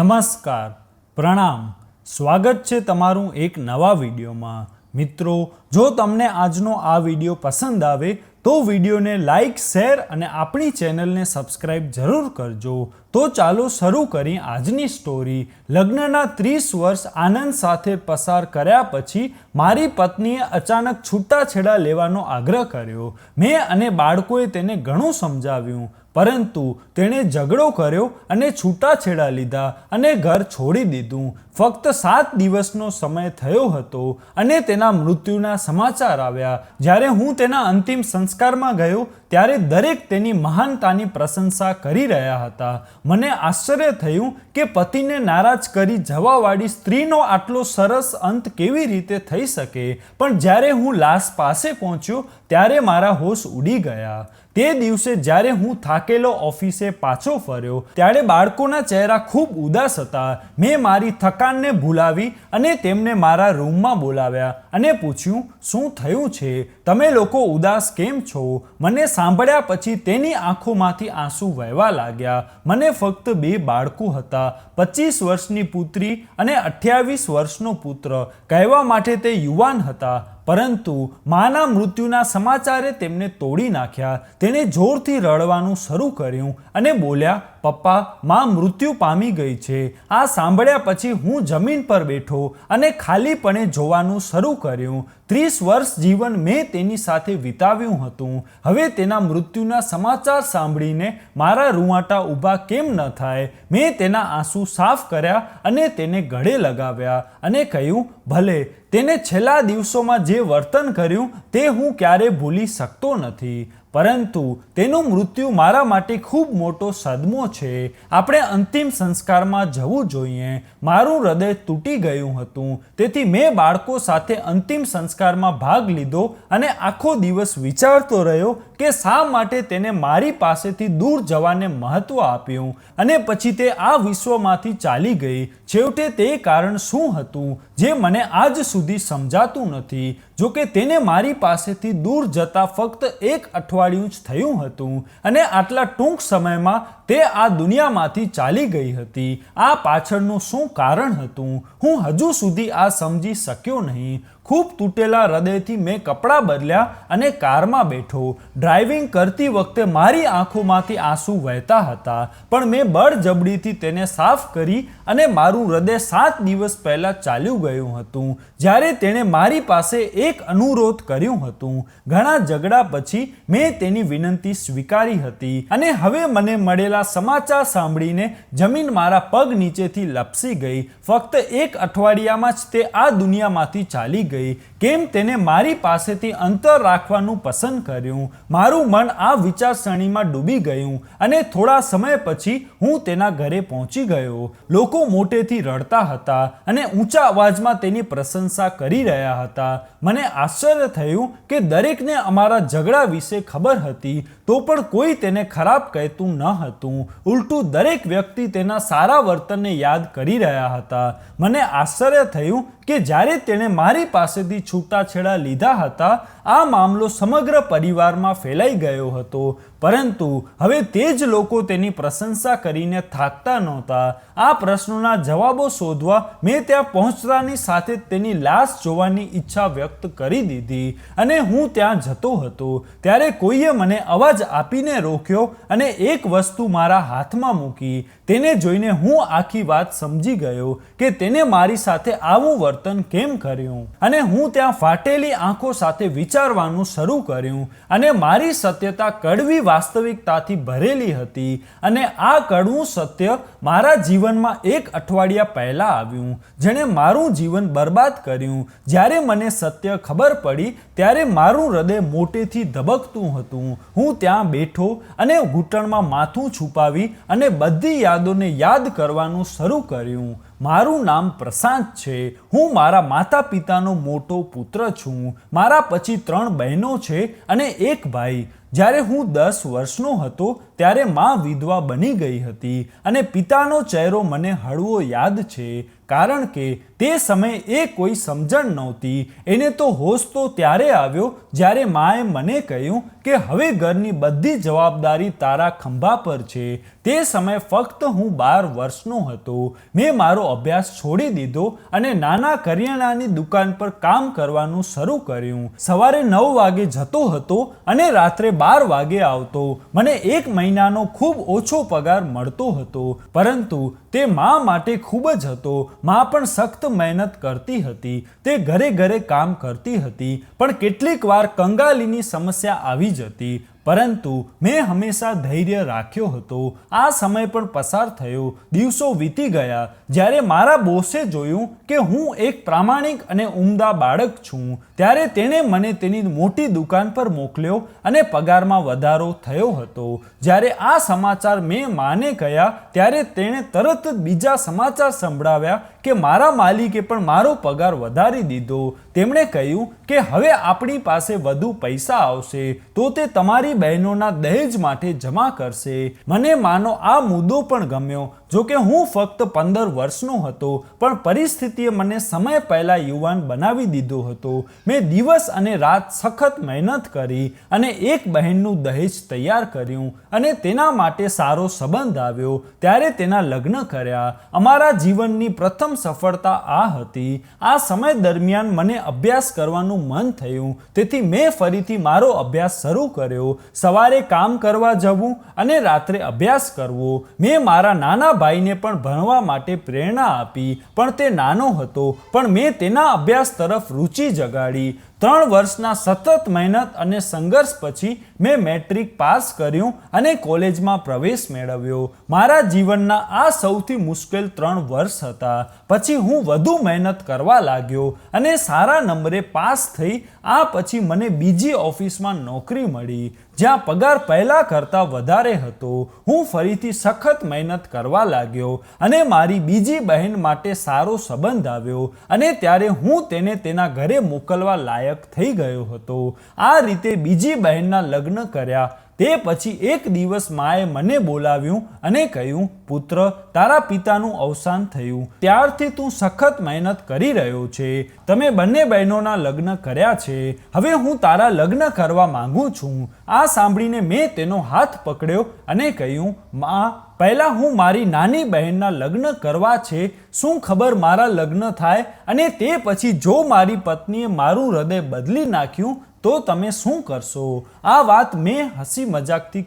નમસ્કાર, પ્રણામ, સ્વાગત છે તમારું એક નવા વિડીયોમાં। મિત્રો, જો તમને આજનો આ વિડીયો પસંદ આવે તો વિડીયોને લાઇક, શેર અને આપણી ચેનલને સબસ્ક્રાઈબ જરૂર કરજો। તો ચાલો શરૂ કરી આજની સ્ટોરી। લગ્નના 30 વર્ષ આનંદ સાથે પસાર કર્યા પછી મારી પત્નીએ અચાનક છૂટાછેડા લેવાનો આગ્રહ કર્યો। મેં અને બાળકોએ તેને ઘણું સમજાવ્યું, પરંતુ તેણે ઝઘડો કર્યો અને છૂટાછેડા લીધા અને ઘર છોડી દીધું। ફક્ત 7 દિવસનો સમય થયો હતો અને તેના મૃત્યુના સમાચાર આવ્યા। જ્યારે હું તેના અંતિમ સંસ્કારમાં ગયો ત્યારે દરેક તેની મહાનતાની પ્રશંસા કરી રહ્યા હતા। મને આશ્ચર્ય થયું કે પતિને નારાજ કરી જવાવાળી સ્ત્રીનો આટલો સરસ અંત કેવી રીતે થઈ શકે, પણ જ્યારે હું લાશ પાસે પહોંચ્યો ત્યારે મારા હોશ ઉડી ગયા। તે દિવસે જ્યારે હું થાકેલો ઓફિસે પાછો ફર્યો ત્યારે બાળકોના ચહેરા ખૂબ ઉદાસ હતા। મેં મારી થકાનને ભૂલાવી અને તેમને મારા રૂમમાં બોલાવ્યા અને પૂછ્યું, શું થયું છે? તમે લોકો ઉદાસ કેમ છો? મને સાંભળ્યા પછી તેની આંખોમાંથી આંસુ વહેવા લાગ્યા। મને ફક્ત 2 બાળકો હતા, 25 વર્ષની પુત્રી અને 28 વર્ષનો પુત્ર। કહેવા માટે તે યુવાન હતા, પરંતુ માના મૃત્યુના સમાચારે તેમને તોડી નાખ્યા। તેણે જોરથી રડવાનું શરૂ કર્યું અને બોલ્યા, પપ્પા, માં મૃત્યુ પામી ગઈ છે। આ સાંભળ્યા પછી હું જમીન પર બેઠો અને ખાલીપણે જોવાનું શરૂ કર્યું। 30 વર્ષ જીવન મેં તેની સાથે વિતાવ્યું હતું। હવે તેના મૃત્યુના સમાચાર સાંભળીને મારા રૂંવાટા ઊભા કેમ ન થાય? મેં તેના આંસુ સાફ કર્યા અને તેને ગળે લગાવ્યા અને કહ્યું, ભલે, તેને છેલ્લા દિવસોમાં જે વર્તન કર્યું તે હું ક્યારેય ભૂલી શકતો નથી, પરંતુ તેનું મૃત્યુ મારા માટે ખૂબ મોટો સદમો છે। આપણે અંતિમ સંસ્કારમાં જવું જોઈએ। મારું હૃદય તૂટી ગયું હતું, તેથી મેં બાળકો સાથે અંતિમ સંસ્કારમાં ભાગ લીધો અને આખો દિવસ વિચારતો રહ્યો કે શા માટે તેને મારી પાસેથી દૂર જવાને મહત્વ આપ્યું અને પછી તે આ વિશ્વમાંથી ચાલી ગઈ। છેવટે તે કારણ શું હતું જે મને આજ સુધી સમજાતું નથી। જોકે તેને મારી પાસેથી દૂર જતા ફક્ત 1 અઠવાડિયું જ થયું હતું અને આટલા ટૂંક સમયમાં તે આ દુનિયામાંથી ચાલી ગઈ હતી। આ પાછળનું શું કારણ હતું હું હજુ સુધી આ સમજી શક્યો નહીં। ખૂબ તૂટેલા હૃદયથી મેં કપડાં બદલ્યા અને કારમાં બેઠો। ડ્રાઇવિંગ કરતી વખતે મારી આંખોમાંથી આંસુ વહેતા હતા, પણ મેં બળજબરીથી તેને સાફ કરી અને મારું હૃદય 7 દિવસ પહેલાં ચાલ્યું ગયું હતું, જ્યારે તેણે મારી પાસે એક અનુરોધ કર્યું હતું। ઘણા ઝઘડા પછી મેં તેની વિનંતી સ્વીકારી હતી અને હવે મને મળેલા સમાચાર સાંભળીને જમીન મારા પગ નીચેથી લપસી ગઈ। ફક્ત 1 અઠવાડિયામાં જ તે આ દુનિયામાંથી ચાલી ગઈ। કેમ તેને મારી પાસેથી અંતર રાખવાનું પસંદ કર્યું? મારું મન આ વિચારસરણીમાં ડૂબી ગયું અને થોડા સમય પછી હું તેના ઘરે પહોંચી ગયો। લોકો મોટેથી રડતા હતા અને ઊંચા અવાજમાં તેની પ્રશંસા કરી રહ્યા હતા। મને આશ્ચર્ય થયું કે દરેકને અમારા ઝઘડા વિશે ખબર હતી, તો પણ કોઈ તેને ખરાબ કહેતું ન હતું। ઉલટું દરેક વ્યક્તિ તેના સારા વર્તનને યાદ કરી રહ્યા હતા। મને આશ્ચર્ય થયું કે જ્યારે તેણે મારી પાસેથી છૂટાછેડા લીધા હતા, આ મામલો સમગ્ર પરિવારમાં ફેલાઈ ગયો હતો, પરંતુ હવે તે જ લોકો તેની પ્રશંસા કરીને થાકતા નહોતા। આ પ્રશ્નોના જવાબો શોધવા મેં ત્યાં પહોંચતાની સાથે તેની લાશ જોવાની ઈચ્છા વ્યક્ત કરી દીધી અને હું ત્યાં જતો હતો ત્યારે કોઈએ મને અવાજ આપીને રોક્યો અને એક વસ્તુ મારા હાથમાં મૂકી। તેને જોઈને હું આખી વાત સમજી ગયો કે તેને મારી સાથે આવું વર્તન કેમ કર્યું અને હું ત્યાં ફાટેલી આંખો સાથે વિચારવાનું શરૂ કર્યું અને મારી સત્યતા કડવી વાસ્તવિકતાથી ભરેલી હતી અને આ કડવું સત્ય મારા જીવનમાં 1 અઠવાડિયા પહેલા આવ્યું, જેણે મારું જીવન બરબાદ કર્યું। જ્યારે મને સત્ય ખબર પડી ત્યારે મારું હૃદય મોટેથી ધબકતું હતું। હું ત્યાં બેઠો અને ઘૂંટણમાં માથું છુપાવી અને બધી યાદોને યાદ કરવાનું શરૂ કર્યું। મારું નામ પ્રશાંત છે। હું મારા માતા પિતાનો મોટો પુત્ર છું। મારા પછી 3 બહેનો છે અને 1 ભાઈ। જ્યારે હું 10 વર્ષનો હતો ત્યારે માં વિધવા બની ગઈ હતી અને પિતાનો ચહેરો મને હળવો યાદ છે, કારણ કે તે સમયે એ કોઈ સમજણ નહોતી. એને તો હોશ તો ત્યારે આવ્યો જ્યારે માએ મને કહ્યું કે હવે ઘરની બધી જવાબદારી તારા ખંભા પર છે. તે સમયે ફક્ત હું 12 વર્ષનો હતો. મેં મારો અભ્યાસ છોડી દીધો અને નાના કરિયાણાની દુકાન પર કામ કરવાનું શરૂ કર્યું. સવારે 9 વાગે જતો હતો અને રાત્રે 12 વાગે આવતો. મને 1 મહિનાનો ખૂબ ઓછો પગાર મળતો હતો, પરંતુ તે મા માટે ખૂબ જ હતો. મા પણ સખ્ત મહેનત કરતી હતી. તે ઘરે ઘરે કામ કરતી હતી, પણ કેટલીક વાર કંગાલીની સમસ્યા આવી જતી. પરંતુ મેં હંમેશા ધૈર્ય રાખ્યો હતો. આ સમય પણ પસાર થયો. દિવસો વીતી ગયા. જ્યારે મારા બોસે જોયું કે હું એક પ્રામાણિક અને ઉમદા બાળક છું, ત્યારે તેણે મને તેની મોટી દુકાન પર મોકલ્યો અને પગારમાં વધારો થયો હતો. જ્યારે આ સમાચાર મેં માને કહ્યા, ત્યારે તેણે તરત જ બીજા સમાચાર સંભળાવ્યા કે મારા માલિકે પણ મારો પગાર વધારી દીધો. તેમણે કહ્યું કે હવે આપણી પાસે વધુ પૈસા આવશે તો તે તમારી બહેનોના દહેજ માટે જમા કરશે. મને માનો આ મુદ્દો પણ ગમ્યો. જોકે હું ફક્ત 15 વર્ષનો હતો, પણ પરિસ્થિતિએ મને સમય પહેલા યુવાન બનાવી દીધો હતો. મેં દિવસ અને રાત સખત મહેનત કરી અને એક બહેનનું દહેજ તૈયાર કર્યું અને તેના માટે સારો સંબંધ આવ્યો ત્યારે તેના લગ્ન કર્યા. અમારા જીવનની પ્રથમ સફળતા આ હતી. આ સમય દરમિયાન મને અભ્યાસ કરવાનું મન થયું, તેથી મેં ફરીથી મારો અભ્યાસ શરૂ કર્યો. સવારે કામ કરવા જવું અને રાત્રે અભ્યાસ કરવો. મેં મારા નાના ભાઈને પણ ભણવા માટે પ્રેરણા આપી, પણ તે નાનો હતો, પણ મેં તેના અભ્યાસ તરફ રુચિ જગાડી. 3 વર્ષના સતત મહેનત અને સંઘર્ષ પછી મેં મેટ્રિક પાસ કર્યું અને કોલેજમાં પ્રવેશ મેળવ્યો. મારા જીવનના આ સૌથી મુશ્કેલ 3 વર્ષ હતા. પછી હું વધુ મહેનત કરવા લાગ્યો અને સારા નંબરે પાસ થઈ. આ પછી મને બીજી ઓફિસમાં નોકરી મળી, જ્યાં પગાર પહેલા કરતાં વધારે હતો. હું ફરીથી સખત મહેનત કરવા લાગ્યો અને મારી બીજી બહેન માટે સારો સંબંધ આવ્યો અને ત્યારે હું તેને તેના ઘરે મોકલવા લાયક થઈ ગયો હતો. આ રીતે બીજી બહેનના લગ્ન કર્યા. તે પછી એક દિવસ માએ મને બોલાવ્યું અને કહ્યું, પુત્ર, તારા પિતાનું અવસાન થયું. ત્યારથી તું સખત મહેનત કરી રહ્યો છે. તમે બંને બહેનોના લગ્ન કર્યા છે. હવે હું તારા લગ્ન કરવા માંગુ છું. આ સાંભળીને મેં તેનો હાથ પકડ્યો અને કહ્યું, મા, પહેલાં હું મારી નાની બહેનના લગ્ન કરવા છે. શું ખબર મારા લગ્ન થાય અને તે પછી જો મારી પત્નીએ મારું હૃદય બદલી નાખ્યું તો તમે શું કરશો? આ વાત મેં હસી મજાકથી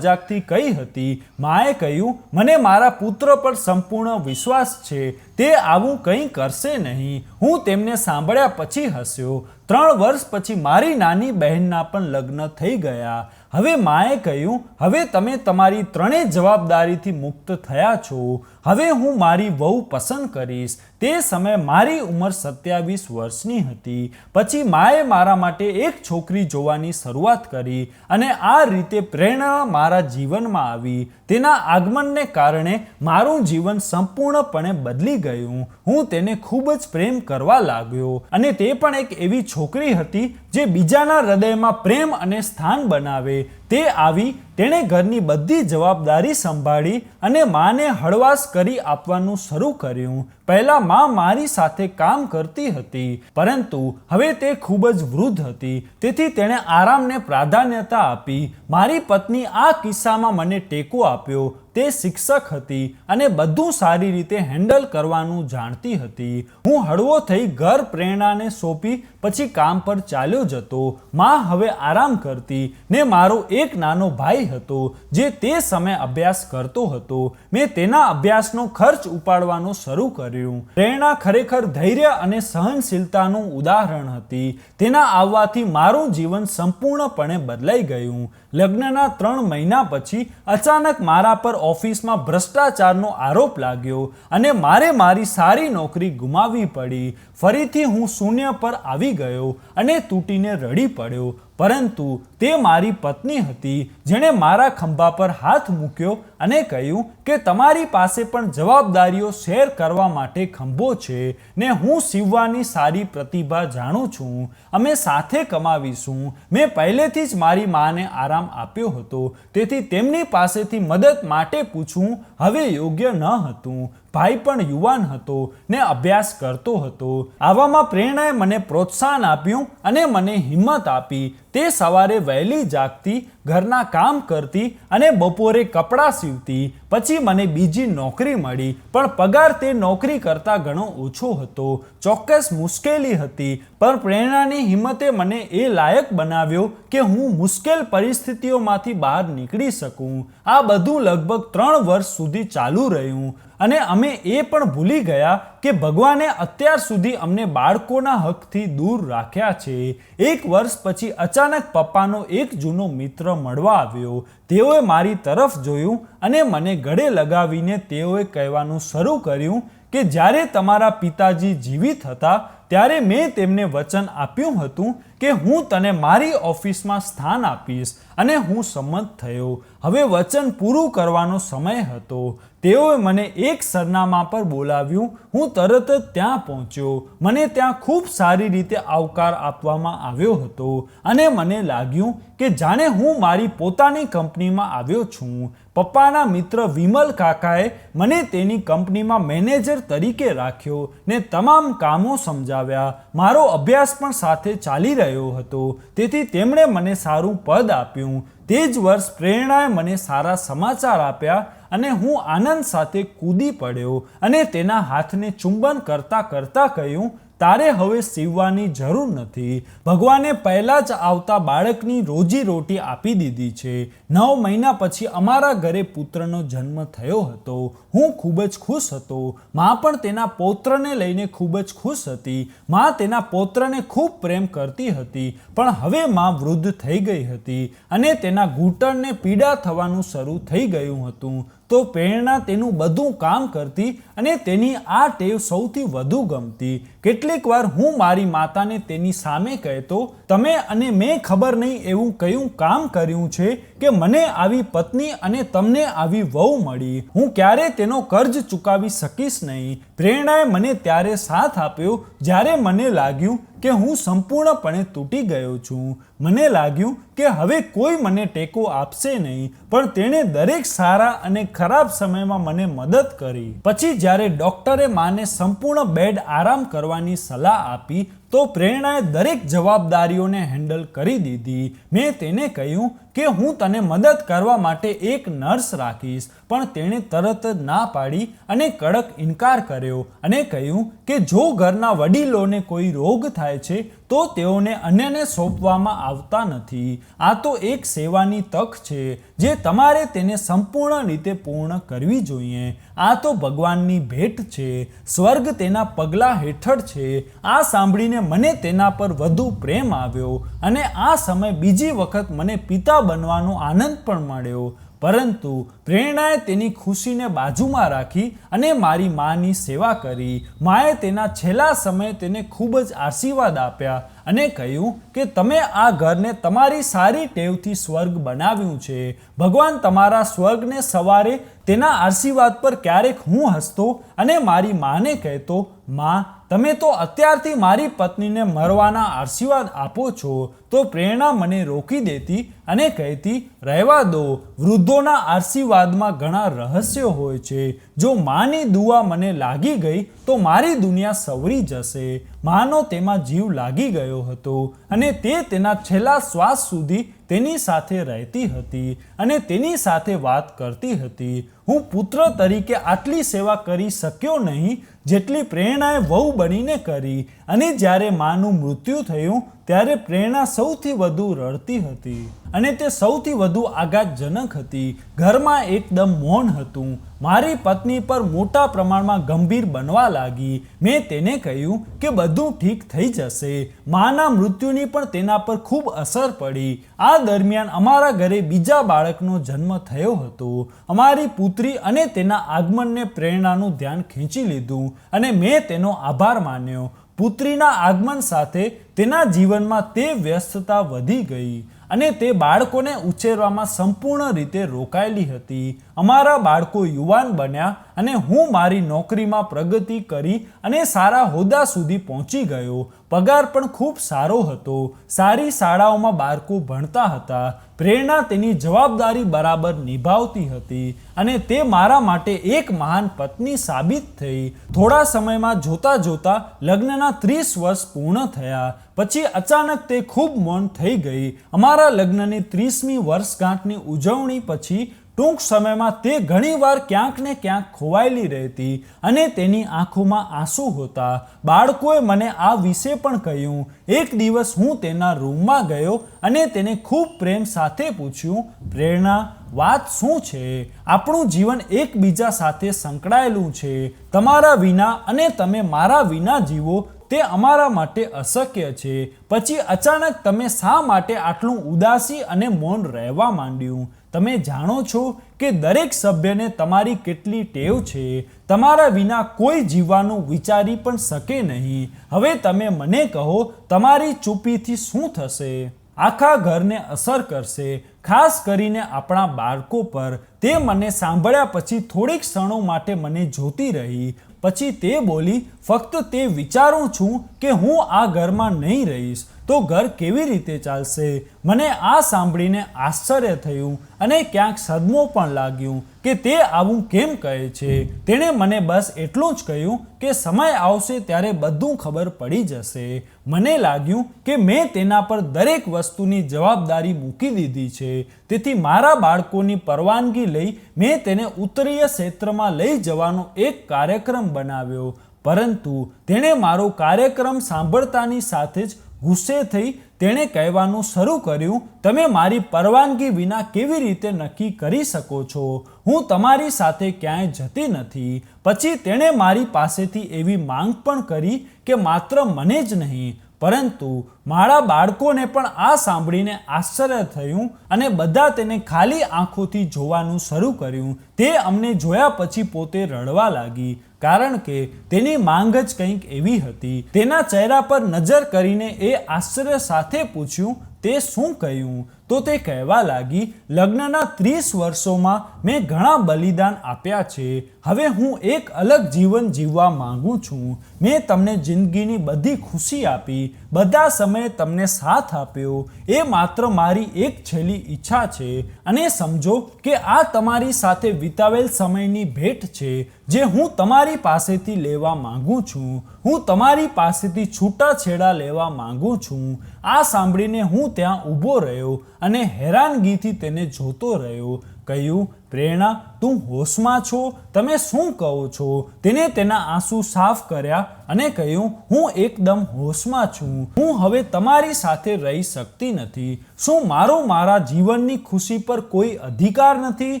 કહી હતી. માએ કહ્યું, મને મારા પુત્ર પર સંપૂર્ણ વિશ્વાસ છે. તે આવું કંઈ કરશે નહીં. હું તેમને સાંભળ્યા પછી હસ્યો. 3 વર્ષ પછી મારી નાની બહેનના પણ લગ્ન થઈ ગયા. હવે માએ કહ્યું, હવે તમે તમારી 3 જવાબદારીથી મુક્ત થયા છો. હવે હું મારી વહુ પસંદ કરીશ. તે સમયે મારી ઉંમર 27 વર્ષની હતી. પછી માએ મારા માટે એક છોકરી જોવાની શરૂઆત કરી અને આ રીતે પ્રેરણા મારા જીવનમાં આવી. તેના આગમનને કારણે મારું જીવન સંપૂર્ણપણે બદલી ગયું. હું તેને ખૂબ જ પ્રેમ કરવા લાગ્યો અને તે પણ એક એવી છોકરી હતી જે બીજાના હૃદયમાં પ્રેમ અને સ્થાન બનાવે. તે આવી. તેણે ઘરની બધી જવાબદારી સંભાળી અને માને હળવાશ કરી આપવાનું શરૂ કર્યું. પહેલા માં મારી સાથે કામ કરતી હતી, પરંતુ હવે તે ખૂબ જ વૃદ્ધ હતી, તેથી તેણે આરામને પ્રાધાન્યતા આપી. મારી પત્ની આ કિસ્સામાં મને ટેકો આપ્યો. તે શિક્ષક હતી અને બધું સારી રીતે હેન્ડલ કરવાનું જાણતી હતી. હું હળવો થઈ ઘર પ્રેરણાને સોંપી પછી કામ પર ચાલ્યો જતો. માં હવે આરામ કરતી ને મારો એક નાનો ભાઈ હતો જે તે સમયે અભ્યાસ કરતો હતો. મેં તેના અભ્યાસનો ખર્ચ ઉપાડવાનો શરૂ કર્યું. પ્રેરણા ખરેખર ધૈર્ય અને સહનશીલતાનું ઉદાહરણ હતી. તેના આવવાથી મારું જીવન સંપૂર્ણપણે બદલાઈ ગયું. લગ્નના 3 મહિના પછી અચાનક મારા પર ઓફિસમાં ભ્રષ્ટાચારનો આરોપ લાગ્યો અને મારે મારી સારી નોકરી ગુમાવવી પડી. ફરીથી હું શૂન્ય પર આવી ગયો અને તૂટીને રડી પડ્યો. પરંતુ તે મારી પત્ની હતી જેણે મારા ખંભા પર હાથ મૂક્યો અને કહ્યું કે તમારી પાસે પણ જવાબદારીઓ શેર કરવા માટે ખંભો છે ને હું સીવવાની સારી પ્રતિભા જાણું છું. અમે સાથે કમાવીશું. મેં પહેલેથી જ મારી માને આરામ આપ્યો હતો, તેથી તેમની પાસેથી મદદ માટે પૂછવું હવે યોગ્ય ન હતું. ભાઈ પણ યુવાન હતો ને અભ્યાસ કરતો હતો. આવામાં પ્રેરણાએ મને પ્રોત્સાહન આપ્યું અને મને હિંમત આપી. તે સવારે વહેલી જાગતી, ઘરના કામ કરતી અને બપોરે કપડાં સીવતી. પછી મને બીજી નોકરી મળી, પણ પગાર તે નોકરી કરતાં ઘણો ઓછો હતો. ચોક્કસ મુશ્કેલી હતી, પણ પ્રેરણાની હિંમતે મને એ લાયક બનાવ્યો કે હું મુશ્કેલ પરિસ્થિતિઓમાંથી બહાર નીકળી શકું. આ બધું લગભગ 3 વર્ષ સુધી ચાલુ રહ્યું અને અમે એ પણ ભૂલી ગયા કે ભગવાને અત્યાર સુધી અમને બાળકોના હકથી દૂર રાખ્યા છે. 1 વર્ષ પછી અચાનક પપ્પાનો એક જૂનો મિત્ર મળવા આવ્યો. તેઓએ મારી તરફ જોયું અને મને ગળે લગાવીને તેઓએ કહેવાનું શરૂ કર્યું કે જ્યારે તમારા પિતાજી જીવિત હતા ત્યારે મેં તેમને વચન આપ્યું હતું કે હું તને મારી ઓફિસમાં સ્થાન આપીશ અને હું સંમત થયો. હવે વચન પૂરું કરવાનો સમય હતો. તેઓએ મને એક સરનામા પર બોલાવ્યું. હું તરત જ ત્યાં પહોંચ્યો. મને ત્યાં ખૂબ સારી રીતે આવકાર આપવામાં આવ્યો હતો અને મને લાગ્યું કે જાણે હું મારી પોતાની કંપનીમાં આવ્યો છું. પપ્પાના મિત્ર વિમલ કાકાએ મને તેની કંપનીમાં મેનેજર તરીકે રાખ્યો ને તમામ કામો સમજાવ્યા. મારો અભ્યાસ પણ સાથે ચાલી રહ્યો હતો, તેથી તેમણે મને સારું પદ આપ્યું. તે જ વર્ષ પ્રેરણાએ મને સારા સમાચાર આપ્યા અને હું આનંદ સાથે કૂદી પડ્યો અને તેના હાથને ચુંબન કરતાં કરતાં કહ્યું, તારે હવે સીવવાની જરૂર નથી. ભગવાને પહેલાં જ આવતા બાળકની રોજીરોટી આપી દીધી છે. 9 મહિના પછી અમારા ઘરે પુત્રનો જન્મ થયો હતો. હું ખૂબ જ ખુશ હતો. મા પણ તેના પૌત્રને લઈને ખૂબ જ ખુશ હતી. મા તેના પૌત્રને ખૂબ પ્રેમ કરતી હતી, પણ હવે મા વૃદ્ધ થઈ ગઈ હતી અને તેના ઘૂંટણને પીડા થવાનું શરૂ થઈ ગયું હતું. તો પ્રેરણા તેનું બધું કામ કરતી અને તેની આ ટેવ સૌથી વધુ ગમતી. કેટલીક વાર હું મારી માતાને તેની સામે કહેતો, તમે અને મેં ખબર નહીં એવું કયું કામ કર્યું છે કે મને આવી પત્ની અને તમને આવી વહુ મળી. હું ક્યારે તેનો કર્જ ચૂકવી શકીશ નહીં. પ્રેરણાએ મને ત્યારે સાથ આપ્યો જ્યારે મને લાગ્યું કે હું સંપૂર્ણપણે તૂટી ગયો છું. મને લાગ્યું કે હવે કોઈ મને ટેકો આપશે નહીં, પણ તેણે દરેક સારા અને ખરાબ સમયમાં મને મદદ કરી. પછી જ્યારે ડૉક્ટરે માને સંપૂર્ણ બેડ આરામ કરવાની સલાહ આપી તો પ્રેરણાએ દરેક જવાબદારીઓને હેન્ડલ કરી દીધી. મેં તેને કહ્યું કે હું તને મદદ કરવા માટે એક નર્સ રાખીશ, પણ તેણે તરત જ ના પાડી અને કડક ઇનકાર કર્યો અને કહ્યું કે જો ઘરના વડીલોને કોઈ રોગ થાય છે તો તેઓને અન્યને સોંપવામાં આવતા નથી. આ તો એક સેવાની તક છે જે તમારે તેને સંપૂર્ણ રીતે પૂર્ણ કરવી જોઈએ. આ તો ભગવાનની ભેટ છે. સ્વર્ગ તેના પગલાં હેઠળ છે. આ સાંભળીને મને તેના પર વધુ પ્રેમ આવ્યો અને આ સમય બીજી વખત મને પિતા બનવાનો આનંદ પણ મળ્યો. પરંતુ પ્રેરણાએ તેની ખુશીને બાજુમાં રાખી અને મારી માની સેવા કરી. માએ તેના છેલ્લા સમયે તેને ખૂબ જ આશીર્વાદ આપ્યા અને કહ્યું કે તમે આ ઘરને તમારી સારી ટેવથી સ્વર્ગ બનાવ્યું છે. ભગવાન તમારા સ્વર્ગને સવારે તેના આશીર્વાદ પર ક્યારેક હું હસતો અને મારી માને કહેતો, માં, તમે તો અત્યારથી મારી પત્નીને મરવાના આશીર્વાદ આપો છો. તો પ્રેરણા મને રોકી દેતી અને કહેતી, રહેવા દો, વૃદ્ધોના આશીર્વાદમાં ઘણા રહસ્યો હોય છે. જો માની દુઆ મને લાગી ગઈ તો મારી દુનિયા સવરી જશે. માનો તેમાં જીવ લાગી ગયો હતો અને તે તેના છેલ્લા શ્વાસ સુધી તેની સાથે રહેતી હતી અને તેની સાથે વાત કરતી હતી. હું પુત્ર તરીકે આટલી સેવા કરી શક્યો નહીં જેટલી પ્રેરણાએ વહુ બનીને કરી. અને જ્યારે માનું મૃત્યુ થયું ત્યારે પ્રેરણા સૌથી વધુ રડતી હતી અને તે સૌથી વધુ આઘાતજનક હતી. ઘરમાં એકદમ મૌન હતું. મારી પત્ની પર મોટા પ્રમાણમાં ગંભીર બનવા લાગી. મેં તેને કહ્યું કે બધું ઠીક થઈ જશે. માના મૃત્યુની પણ તેના પર ખૂબ અસર પડી. આ દરમિયાન અમારા ઘરે બીજા બાળકનો જન્મ થયો હતો. અમારી પુત્રી અને તેના આગમનને પ્રેરણાનું ધ્યાન ખેંચી લીધું અને મેં તેનો આભાર માન્યો. પુત્રીના આગમન સાથે તેના જીવનમાં તે વ્યસ્તતા વધી ગઈ અને તે બાળકોને ઉછેરવામાં સંપૂર્ણ રીતે રોકાયેલી હતી. અમારા બાળકો યુવાન બન્યા અને હું મારી નોકરીમાં પ્રગતિ કરી અને સારા હોદ્દા સુધી પહોંચી ગયો. પગાર પણ ખૂબ સારો હતો. સારી શાળાઓમાં બાળકો ભણતા હતા. પ્રેરણા તેની જવાબદારી બરાબર નિભાવતી હતી અને તે મારા માટે એક મહાન પત્ની સાબિત થઈ. થોડા સમયમાં જોતા જોતા લગ્નના 30 વર્ષ પૂર્ણ થયા. પછી અચાનક તે ખૂબ મૌન થઈ ગઈ. અમારા લગ્નની 30મી વર્ષગાંઠની ઉજવણી પછી ટૂંક સમયમાં તે ઘણીવાર ક્યાંક ને ક્યાંક ખોવાયેલી રહેતી અને તેની આંખોમાં આંસુ હતા. બાળકોએ મને આ વિશે પણ કહ્યું. એક દિવસ હું તેના રૂમમાં ગયો અને તેને ખૂબ પ્રેમ સાથે પૂછ્યું, પ્રેરણા, વાત શું છે? આપણું જીવન એકબીજા સાથે સંકળાયેલું છે. તમારા વિના અને તમે મારા વિના જીવો તે અમારા માટે અશક્ય છે. પછી અચાનક તમે શા માટે આટલું ઉદાસી અને મૌન રહેવા માંડ્યું? તમે જાણો છો કે દરેક સભ્યને તમારી કેટલી ટેવ છે. તમારા વિના કોઈ જીવવાનું વિચારી પણ શકે નહીં. હવે તમે મને કહો, તમારી ચૂપીથી શું થશે? આખા ઘરને અસર કરશે, ખાસ કરીને આપણા બાળકો પર. તે મને સાંભળ્યા પછી થોડીક ક્ષણો માટે મને જોતી રહી. પછી તે બોલી, ફક્ત તે વિચારું છું કે હું આ ઘરમાં નહીં રહીશ તો ઘર કેવી રીતે ચાલશે? મને આ સાંભળીને આશ્ચર્ય થયું અને ક્યાંક સદમો પણ લાગ્યું કે તે આવું કેમ કહે છે. તેણે મને બસ એટલું જ કહ્યું કે સમય આવશે ત્યારે બધું ખબર પડી જશે. મને લાગ્યું કે મેં તેના પર દરેક વસ્તુની જવાબદારી મૂકી દીધી છે. તેથી મારા બાળકોની પરવાનગી લઈ મેં તેને ઉત્તરીય ક્ષેત્રમાં લઈ જવાનો એક કાર્યક્રમ બનાવ્યો. પરંતુ તેણે મારો કાર્યક્રમ સાંભળતાની સાથે જ ગુસ્સે થઈ તેણે કહેવાનું શરૂ કર્યું, તમે મારી પરવાનગી વિના કેવી રીતે નક્કી કરી શકો છો? હું તમારી સાથે ક્યાંય જતી નથી. પછી તેણે મારી પાસેથી એવી માંગ પણ કરી કે માત્ર મને જ નહીં પરંતુ મારા બાળકોને પણ આ સાંભળીને આશ્ચર્ય થયું અને બધા તેને ખાલી આંખોથી જોવાનું શરૂ કર્યું. તે અમને જોયા પછી પોતે રડવા લાગી કારણ કે તેની માંગ જ કંઈક એવી હતી. તેના ચહેરા પર નજર કરીને એ આશ્ચર્ય સાથે પૂછ્યું, તે શું કહ્યું? તો તે કહેવા લાગી, લગ્નના 30 વર્ષોમાં મેં ઘણા બલિદાન આપ્યા છે. હવે હું એક અલગ જીવન જીવવા માંગુ છું. મેં તમને જિંદગીની બધી ખુશી આપી, બધા સમયે તમને સાથ આપ્યો. એ માત્ર મારી એક છેલ્લી ઈચ્છા છે અને સમજો કે આ તમારી સાથે વિતાવેલ સમયની ભેટ છે જે હું તમારી પાસેથી લેવા માંગુ છું. હું તમારી પાસેથી છૂટાછેડા લેવા માંગુ છું. આ સાંભળીને હું ત્યાં ઊભો રહ્યો અને હેરાનગીથી તેને જોતો રહ્યો. કહ્યું, પ્રેરણા, તું હોશમાં છો? તમે શું કહો છો? તેને તેના આંસુ સાફ કર્યા અને કહ્યું, હું એકદમ હોશમાં છું. હું હવે તમારી સાથે રહી શકતી નથી. શું મારો મારા જીવનની ખુશી પર કોઈ અધિકાર નથી?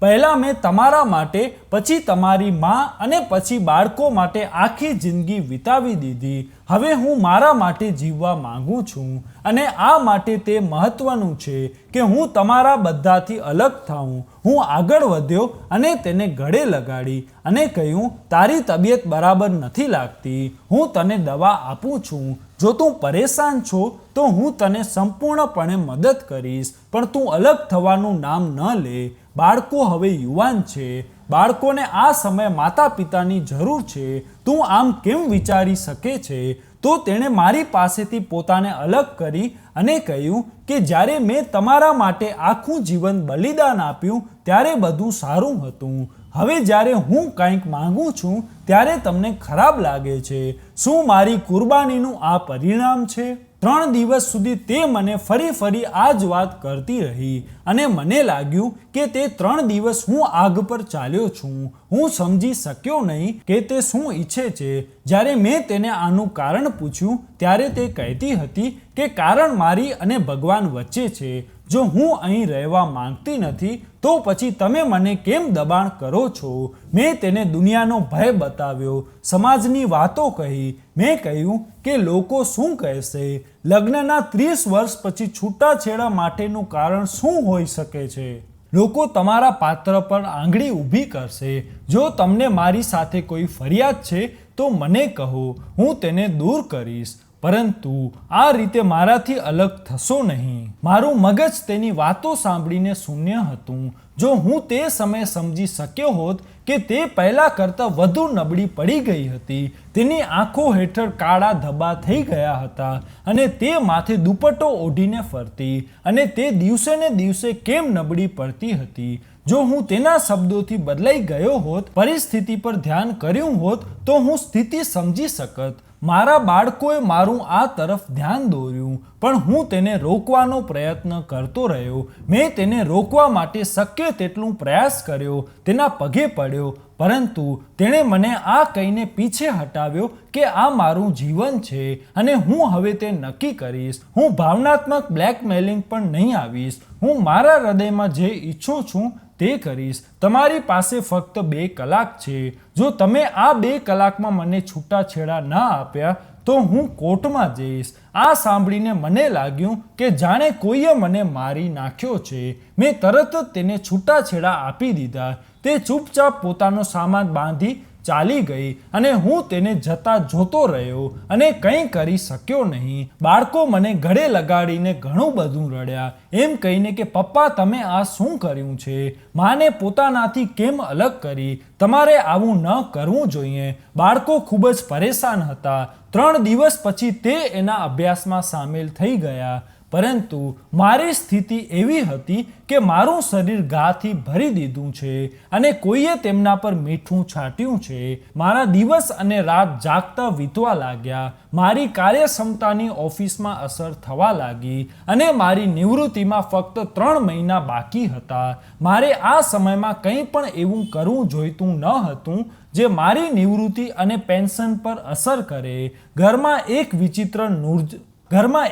પહેલાં મેં તમારા માટે, પછી તમારી માં અને પછી બાળકો માટે આખી જિંદગી વિતાવી દીધી. હવે હું મારા માટે જીવવા માંગુ છું અને આ માટે તે મહત્વનું છે કે હું તમારા બધાથી અલગ થાઉં. હું આગળ વધ્યો અને તેને ગળે લગાડી અને કહ્યું, તારી તબિયત બરાબર નથી લાગતી. હું તને દવા આપું છું. જો તું પરેશાન છો તો હું તને સંપૂર્ણપણે મદદ કરીશ, પણ તું અલગ થવાનું નામ ન લે. બાળકો હવે યુવાન છે. બાળકોને આ સમયે માતા પિતાની જરૂર છે. તું આમ કેમ વિચારી શકે છે? તો તેણે મારી પાસેથી પોતાને અલગ કરી અને કહ્યું કે જ્યારે મેં તમારા માટે આખું જીવન બલિદાન આપ્યું ત્યારે બધું સારું હતું. હવે જ્યારે હું કંઈક માંગુ છું ત્યારે તમને ખરાબ લાગે છે. શું મારી કુરબાનીનું આ પરિણામ છે? 3 દિવસ સુધી તે મને ફરી આ જ વાત કરતી રહી અને મને લાગ્યું કે તે 3 દિવસ હું આગ પર ચાલ્યો છું. હું સમજી શક્યો નહીં કે તે શું ઈચ્છે છે. જ્યારે મેં તેને આનું કારણ પૂછ્યું ત્યારે તે કહેતી હતી કે કારણ મારી અને ભગવાન વચ્ચે છે. જો હું અહીં રહેવા માંગતી નથી તો પછી તમે મને કેમ દબાણ કરો છો? મેં તેને દુનિયાનો ભય બતાવ્યો, સમાજની વાતો કહી. મેં કહ્યું કે લોકો શું કહેશે? લગ્નના 30 વર્ષ પછી છૂટાછેડા માટેનું કારણ શું હોઈ શકે છે? લોકો તમારા પાત્ર પર આંગળી ઊભી કરશે. જો તમને મારી સાથે કોઈ ફરિયાદ છે તો મને કહો, હું તેને દૂર કરીશ. પરંતુ આ રીતે મારાથી અલગ થશો નહીં. મારું મગજ તેની વાતો સાંભળીને શૂન્ય હતું. જો હું તે સમયે સમજી શક્યો હોત કે તે પહેલા કરતાં વધુ નબળી પડી ગઈ હતી, તેની આંખો હેઠળ કાળા ધબ્બા થઈ ગયા હતા અને તે માથે દુપટ્ટો ઓઢીને ફરતી અને તે દિવસે ને દિવસે કેમ નબળી પડતી હતી. જો હું તેના શબ્દોથી બદલાઈ ગયો હોત, પરિસ્થિતિ પર ધ્યાન કર્યું હોત, તો હું સ્થિતિ સમજી શકત. મારા બાળકોએ મારું આ તરફ ધ્યાન દોર્યું, પણ હું તેને રોકવાનો પ્રયત્ન કરતો રહ્યો. મેં તેને રોકવા માટે શક્ય તેટલું પ્રયાસ કર્યો, તેના પગે પડ્યો, પરંતુ તેણે મને આ કહીને પીછે હટાવ્યો કે આ મારું જીવન છે અને હું હવે તે નક્કી કરીશ. હું ભાવનાત્મક બ્લેકમેલિંગ પણ નહીં આવીશ. હું મારા હૃદયમાં જે ઈચ્છું છું તે કરીશ. તમારી પાસે ફક્ત 2 કલાક છે. જો તમે આ 2 કલાકમાં મને છૂટાછેડા ના આપ્યા તો હું કોર્ટમાં જઈશ. આ સાંભળીને મને લાગ્યું કે જાણે કોઈએ મને મારી નાખ્યો છે. મેં તરત જ તેને છૂટાછેડા આપી દીધા. તે ચૂપચાપ પોતાનો સામાન બાંધી ચાલી ગઈ અને હું તેને જતા જોતો રહ્યો અને કંઈ કરી શક્યો નહીં. બાળકો મને ગળે લગાડીને ઘણું બધું રડ્યા, એમ કહીને કે પપ્પા તમે આ શું કર્યું છે? માને પોતાનાથી કેમ અલગ કરી? તમારે આવું ન કરવું જોઈએ. બાળકો ખૂબ જ પરેશાન હતા. 3 દિવસ પછી તે એના અભ્યાસમાં સામેલ થઈ ગયા. પરંતુ મારી સ્થિતિ એવી હતી કે મારું શરીર ઘાથી ભરી દીધું છે અને કોઈએ તેમના પર મીઠું છાંટ્યું છે. મારા દિવસ અને રાત જાગતા વીતવા લાગ્યા. મારી કાર્યક્ષમતાની ઓફિસમાં અસર થવા લાગી અને મારી નિવૃત્તિમાં ફક્ત 3 મહિના બાકી હતા. મારે આ સમયમાં કંઈ પણ એવું કરવું જોઈતું ન હતું જે મારી નિવૃત્તિ અને પેન્શન પર અસર કરે. ઘરમાં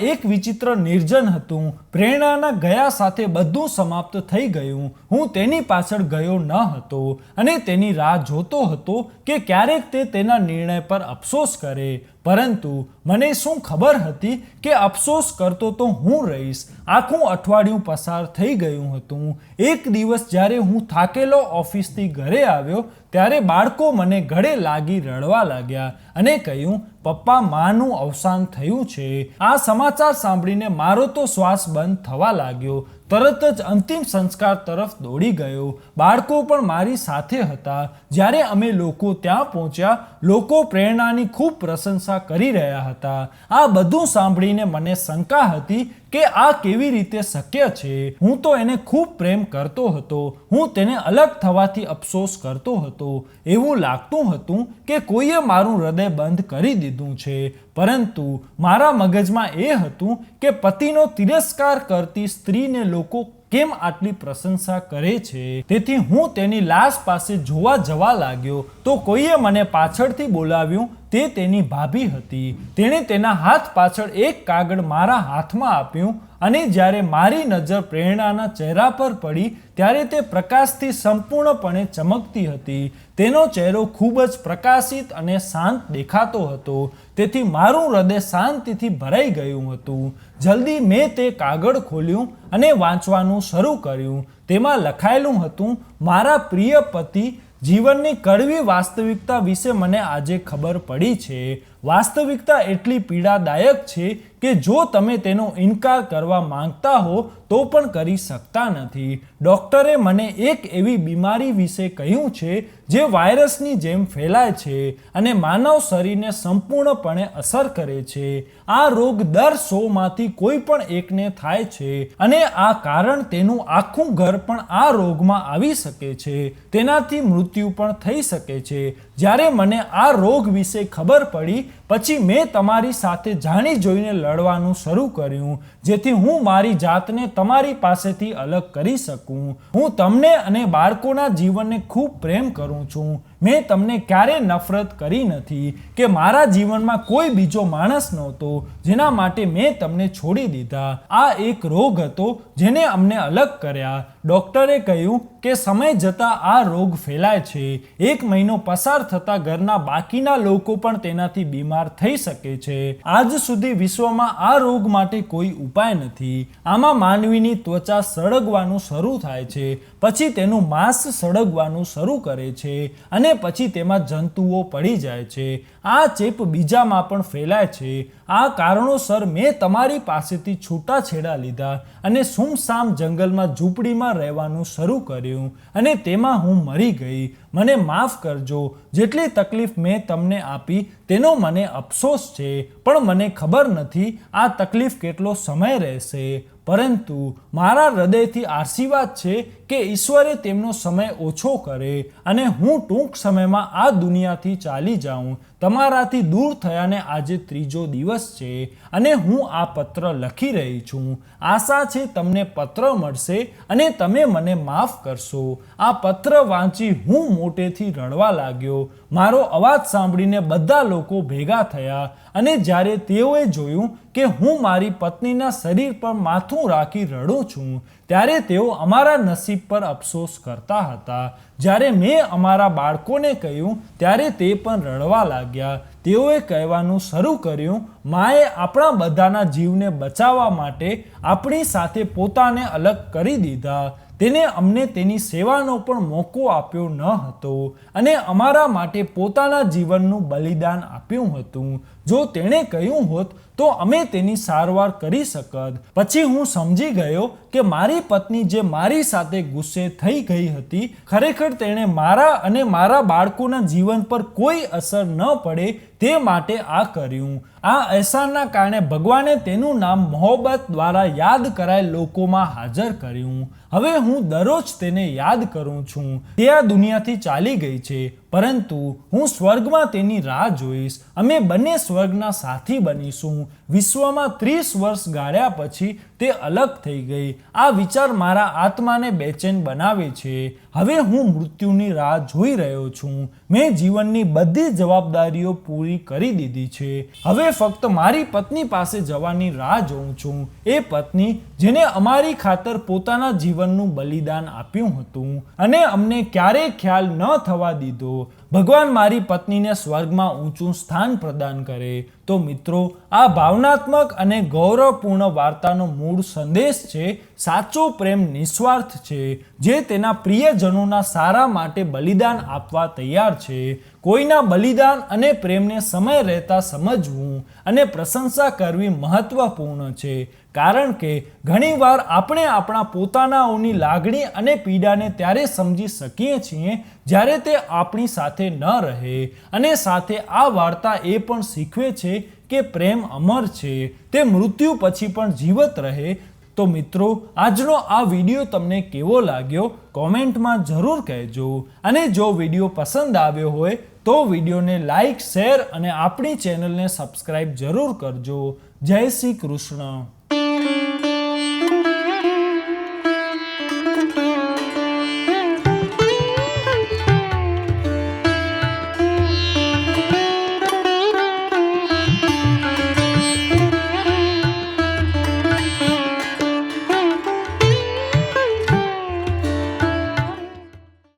એક વિચિત્ર નિર્જન હતું. પ્રેરણાના ગયા સાથે બધું સમાપ્ત થઈ ગયું. હું તેની પાછળ ગયો ન હતો અને તેની રાહ જોતો હતો કે ક્યારેક તે તેના નિર્ણય પર અફસોસ કરે. પરંતુ મને શું ખબર હતી કે અફસોસ કરતો તો હું રહીશ. આખું અઠવાડિયું પસાર થઈ ગયું હતું. એક દિવસ જ્યારે હું થાકેલો ઓફિસથી ઘરે આવ્યો ત્યારે બાળકો મને ગળે લાગી રડવા લાગ્યા અને કહ્યું, પપ્પા માનું અવસાન થયું છે. આ સમાચાર સાંભળીને મારો તો શ્વાસ બંધ થવા લાગ્યો. તરત જ અંતિમ સંસ્કાર તરફ દોડી ગયો. બાળકો પણ મારી સાથે હતા. જ્યારે અમે લોકો ત્યાં પહોંચ્યા, લોકો પ્રેરણાની ખૂબ પ્રશંસા કરી રહ્યા હતા. આ બધું સાંભળીને મને શંકા હતી કે આ કેવી રીતે શક્ય છે. હું તો એને ખૂબ પ્રેમ કરતો હતો. હું તેને અલગ થવાથી અફસોસ કરતો હતો. એવું લાગતું હતું કે કોઈએ મારું હૃદય બંધ કરી દીધું છે. પરંતુ મારા મગજમાં એ હતું કે પતિનો તિરસ્કાર કરતી સ્ત્રીને લોકો કેમ આટલી પ્રશંસા કરે છે. તેથી હું તેની લાશ પાસે જોવા જવા લાગ્યો તો કોઈએ મને પાછળથી બોલાવ્યું. તે તેની ભાભી હતી. તેણે તેના હાથ પાછળ એક કાગળ મારા હાથમાં આપ્યું અને જ્યારે મારી નજર પ્રેરણાના ચહેરા પર પડી ત્યારે તે પ્રકાશથી સંપૂર્ણપણે ચમકતી હતી. તેનો ચહેરો ખૂબ જ પ્રકાશિત અને શાંત દેખાતો હતો. તેથી મારું હૃદય શાંતિથી ભરાઈ ગયું હતું. જલ્દી મેં તે કાગળ ખોલ્યું અને વાંચવાનું શરૂ કર્યું. તેમાં લખાયેલું હતું, મારા પ્રિય પતિ, જીવનની કડવી વાસ્તવિકતા વિશે મને આજે ખબર પડી છે. વાસ્તવિકતા એટલી પીડાદાયક છે કે જો તમે તેનો ઇનકાર કરવા માંગતા હો તો પણ કરી શકતા નથી. ડૉક્ટરે મને એક એવી બીમારી વિશે કહ્યું છે જે વાયરસની જેમ ફેલાય છે અને માનવ શરીરને સંપૂર્ણપણે અસર કરે છે. આ રોગ દર 100માંથી કોઈ પણ એકને થાય છે અને આ કારણ તેનું આખું ઘર પણ આ રોગમાં આવી શકે છે. તેનાથી મૃત્યુ પણ થઈ શકે છે. જ્યારે મને આ રોગ વિશે ખબર પડી પછી મેં તમારી સાથે જાણી જોઈને લડવાનું શરૂ કર્યું જેથી હું મારી જાતને તમારી પાસેથી અલગ કરી શકું. હું તમને અને બાળકોના જીવનને ખૂબ પ્રેમ કરું છું. મેં તમને ક્યારેય નફરત કરી નથી કે મારા જીવનમાં કોઈ બીજો માણસ નહોતો જેના માટે મેં તમને છોડી દીધા. આ એક રોગ હતો જેને અમને અલગ કર્યા. ડૉક્ટરે કહ્યું કે સમય જતાં આ રોગ ફેલાય છે. 1 મહિનો પસાર થતાં ઘરના બાકીના લોકો પણ તેનાથી બીમાર થઈ શકે છે. આજ સુધી વિશ્વમાં આ રોગ માટે કોઈ ઉપાય નથી. આમાં માનવીની ત્વચા સળગવાનું શરૂ થાય છે, પછી તેનું માંસ સળગવાનું શરૂ કરે છે અને પછી તેમાં જંતુઓ પડી જાય છે. આ ચેપ બીજામાં પણ ફેલાય છે. આ કારણોસર મેં તમારી પાસેથી છૂટાછેડા લીધા અને સુમસામ જંગલમાં ઝૂંપડીમાં રહેવાનું શરૂ કર્યું અને તેમાં હું મરી ગઈ. મને માફ કરજો. જેટલી તકલીફ મેં તમને આપી તેનો મને અફસોસ છે, પણ મને ખબર નથી આ તકલીફ કેટલો સમય રહેશે. પરંતુ મારા હૃદયથી આશીર્વાદ છે કે ઈશ્વરે તેમનો સમય ઓછો કરે અને હું ટૂંક સમયમાં આ દુનિયાથી ચાલી જાઉં. તમારાથી દૂર થયાને આજે 3જો દિવસ છે અને હું આ પત્ર લખી રહી છું. આશા છે તમને પત્ર મળશે અને તમે મને માફ કરશો. આ પત્ર વાંચી હું મોટેથી રડવા લાગ્યો. મારો અવાજ સાંભળીને બધા લોકો ભેગા થયા અને જ્યારે તેઓએ જોયું કે હું મારી પત્નીના શરીર પર માથું રાખી રડું છું, ત્યારે તેઓ અમારા નસીબ પર અફસોસ કરતા હતા. જ્યારે મેં અમારા બાળકોને કહ્યું ત્યારે તે પણ રડવા લાગ્યા. તેઓએ કહેવાનું શરૂ કર્યું, માએ આપણા બધાના જીવને બચાવવા માટે આપણી સાથે પોતાને અલગ કરી દીધા. તેને અમને તેની સેવાનો પણ મોકો આપ્યો ન હતો અને અમારા માટે પોતાના જીવનનું બલિદાન આપ્યું હતું. જો તેણે કહ્યું હોત તો અમે તેની સારવાર કરી શકત. પછી હું સમજી ગયો કે મારી પત્ની જે મારી સાથે ગુસ્સે થઈ ગઈ હતી, ખરેખર તેણે મારા અને મારા બાળકોના જીવન પર કોઈ અસર ન પડે તે માટે આ કર્યું. આ અહેસાનના કારણે ભગવાને તેનું નામ મોહબ્બત દ્વારા યાદ કરાયેલ લોકોમાં હાજર કર્યું. હવે હું દરરોજ તેને યાદ કરું છું. તે આ દુનિયાથી ચાલી ગઈ છે, પરંતુ હું સ્વર્ગમાં તેની રાહ જોઈશ. અમે બંને સ્વર્ગના સાથી બનીશું. વિશ્વમાં 30 વર્ષ ગાળ્યા પછી તે અલગ થઈ ગઈ. આ વિચાર મારા આત્માને બેચેન બનાવે છે. હવે હું મૃત્યુની રાહ જોઈ રહ્યો છું. મેં જીવનની બધી જવાબદારીઓ પૂરી કરી દીધી છે. હવે ફક્ત મારી પત્ની પાસે જવાની રાહ જોઉં છું. એ પત્ની જેને અમારી ખાતર પોતાના જીવનનું બલિદાન આપ્યું હતું અને અમને ક્યારેય ખ્યાલ ન થવા દીધો. ભગવાન મારી પત્નીને સ્વર્ગમાં ઊંચું સ્થાન પ્રદાન કરે. તો મિત્રો, આ ભાવનાત્મક અને ગૌરવપૂર્ણ વાર્તાનો મૂળ સંદેશ છે, સાચો પ્રેમ નિસ્વાર્થ છે, જે તેના પ્રિયજનોના સારા માટે બલિદાન આપવા તૈયાર છે. કોઈના બલિદાન અને પ્રેમને સમય રહેતા સમજવું અને પ્રશંસા કરવી મહત્વપૂર્ણ છે, કારણ કે ઘણીવાર આપણે આપણા પોતાનાઓની લાગણી અને પીડાને ત્યારે સમજી શકીએ છીએ જ્યારે તે આપણી સાથે ન રહે. અને સાથે આ વાર્તા એ પણ શીખવે છે કે પ્રેમ અમર છે, તે મૃત્યુ પછી પણ જીવત રહે. તો મિત્રો, આજનો આ વિડીયો તમને કેવો લાગ્યો કોમેન્ટમાં જરૂર કહેજો. અને જો વિડીયો પસંદ આવ્યો હોય તો વિડીયોને લાઈક, શેર અને આપણી ચેનલને સબસ્ક્રાઈબ જરૂર કરજો. જય શ્રી કૃષ્ણ.